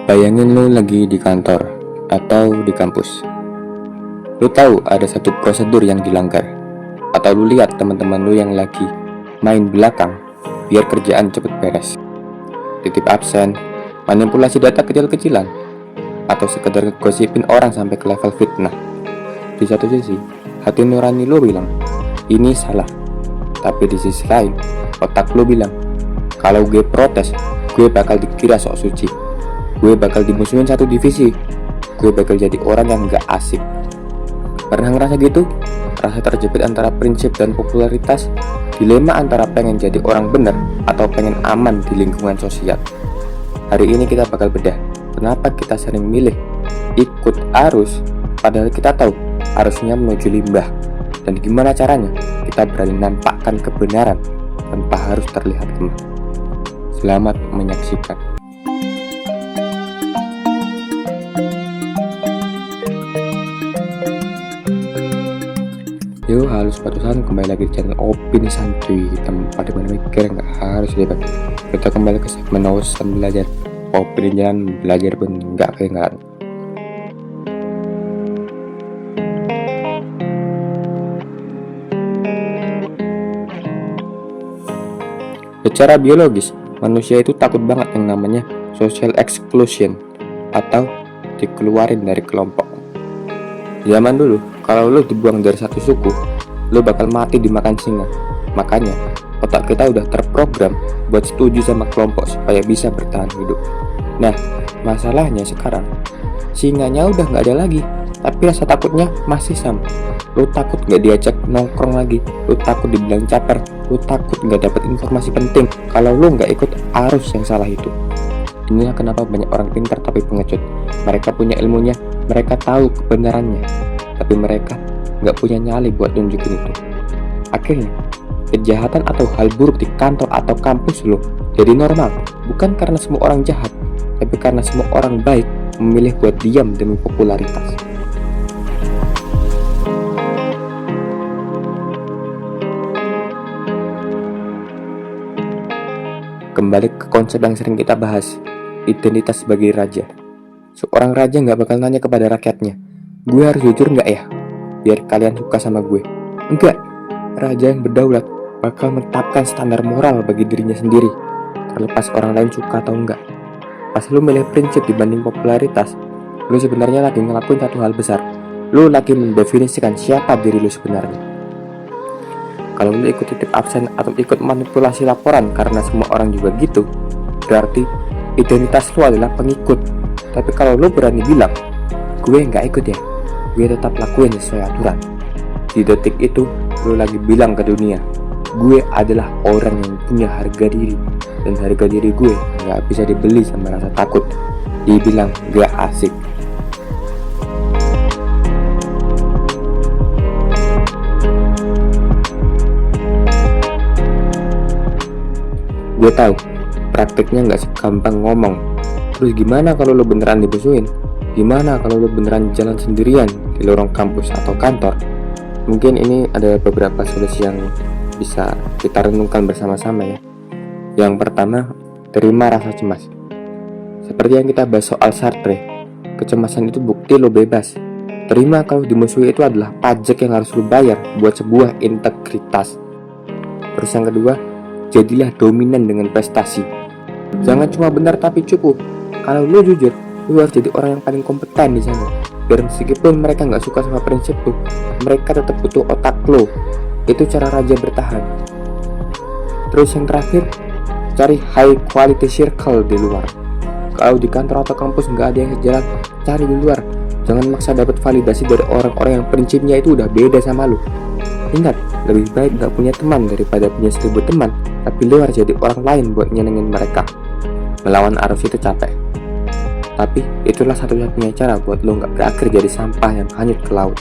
Bayangin lu lagi di kantor atau di kampus. Lu tahu ada satu prosedur yang dilanggar, atau lu lihat teman-teman lu yang lagi main belakang biar kerjaan cepet beres. Titip absen, manipulasi data kecil-kecilan, atau sekedar gosipin orang sampai ke level fitnah. Di satu sisi, hati nurani lu bilang, ini salah. Tapi di sisi lain, otak lu bilang, kalau gue protes, gue bakal dikira sok suci. Gue bakal dimusuhin satu divisi. Gue bakal jadi orang yang gak asik. Pernah ngerasa gitu? Rasa terjepit antara prinsip dan popularitas, dilema antara pengen jadi orang bener atau pengen aman di lingkungan sosial. Hari ini kita bakal bedah kenapa kita sering milih ikut arus padahal kita tahu arusnya menuju limbah, dan gimana caranya kita berani nampakkan kebenaran tanpa harus terlihat lemah. Selamat menyaksikan. Yo, halo sepatusan, kembali lagi di channel Opini Santuy, tempat dimana mikir nggak harus debat. Kita kembali ke segmen dan belajar. Opini jalan, belajar pun nggak ketinggalan. Secara biologis, manusia itu takut banget yang namanya social exclusion atau dikeluarin dari kelompok. Zaman dulu, kalau lo dibuang dari satu suku, lo bakal mati dimakan singa. Makanya, otak kita udah terprogram buat setuju sama kelompok supaya bisa bertahan hidup. Nah, masalahnya sekarang, singanya udah nggak ada lagi, tapi rasa takutnya masih sama. Lo takut nggak diajak nongkrong lagi, lo takut dibilang caper, lo takut nggak dapet informasi penting kalau lo nggak ikut arus yang salah itu. Inilah kenapa banyak orang pintar tapi pengecut. Mereka punya ilmunya, mereka tahu kebenarannya, tapi mereka nggak punya nyali buat nunjukin itu. Akhirnya, kejahatan atau hal buruk di kantor atau kampus lo jadi normal, bukan karena semua orang jahat, tapi karena semua orang baik memilih buat diam demi popularitas. Kembali ke konsep yang sering kita bahas, identitas sebagai raja. Seorang raja nggak bakal nanya kepada rakyatnya, gue harus jujur nggak ya, biar kalian suka sama gue. Enggak, raja yang berdaulat bakal menetapkan standar moral bagi dirinya sendiri, terlepas orang lain suka atau enggak. Pas lu milih prinsip dibanding popularitas, lu sebenarnya lagi ngelakuin satu hal besar. Lu lagi mendefinisikan siapa diri lu sebenarnya. Kalau lu ikut titip absen atau ikut manipulasi laporan karena semua orang juga gitu, berarti identitas lu adalah pengikut. Tapi kalau lu berani bilang, gue nggak ikut ya, gue tetap lakuin sesuai aturan, di detik itu lu lagi bilang ke dunia, gue adalah orang yang punya harga diri, dan harga diri gue nggak bisa dibeli sama rasa takut dibilang gak asik. Gue tahu prakteknya nggak segampang ngomong. Terus gimana kalau lo beneran dimusuhin? Gimana kalau lo beneran jalan sendirian di lorong kampus atau kantor? Mungkin ini ada beberapa solusi yang bisa kita renungkan bersama-sama ya. Yang pertama, terima rasa cemas. Seperti yang kita bahas soal Sartre, kecemasan itu bukti lo bebas. Terima kalau dimusuhi itu adalah pajak yang harus lo bayar buat sebuah integritas. Terus yang kedua, jadilah dominan dengan prestasi. Jangan cuma benar tapi cukup. Kalau lu jujur, lu harus jadi orang yang paling kompeten di sana. Biar meskipun mereka nggak suka sama prinsip lu, mereka tetap butuh otak lu. Itu cara raja bertahan. Terus yang terakhir, cari high quality circle di luar. Kalau di kantor atau kampus nggak ada yang sejalan, cari di luar. Jangan maksa dapat validasi dari orang-orang yang prinsipnya itu udah beda sama lu. Ingat, lebih baik nggak punya teman daripada punya 1000 teman, tapi lu harus jadi orang lain buat nyenengin mereka. Melawan arus itu capek, tapi itulah satu-satunya cara buat lu nggak berakhir jadi sampah yang hanyut ke laut.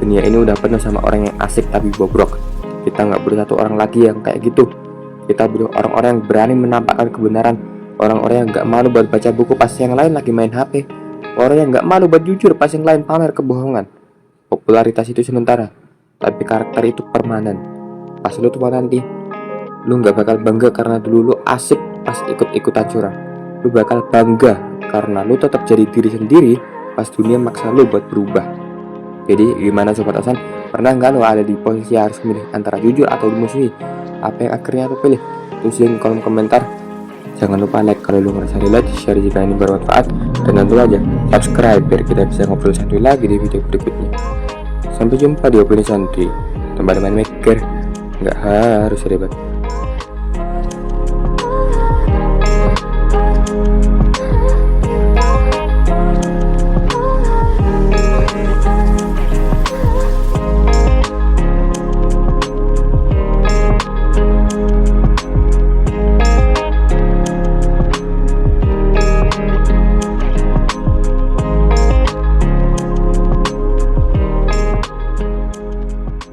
Dunia ini udah penuh sama orang yang asik tapi bobrok. Kita nggak butuh satu orang lagi yang kayak gitu. Kita butuh orang-orang yang berani menampakkan kebenaran, orang-orang yang gak malu buat baca buku pas yang lain lagi main HP, orang yang gak malu buat jujur pas yang lain pamer kebohongan. Popularitas itu sementara, tapi karakter itu permanen. Pas lu tua nanti, lu nggak bakal bangga karena dulu lu asik pas ikut-ikutan curang. Lu bakal bangga karena lu tetap jadi diri sendiri pas dunia maksa lu buat berubah. Jadi gimana Sobat Hasan? Pernah nggak lu ada di posisi harus milih antara jujur atau dimusuhi? Apa yang akhirnya lu pilih? Tulisin di kolom komentar. Jangan lupa like kalau lu ngerasa relate, share jika ini bermanfaat, dan tentu aja subscribe biar kita bisa ngobrol santuy lagi di video berikutnya. Sampai jumpa di opini santuy, tempat main maker, nggak harus ribet.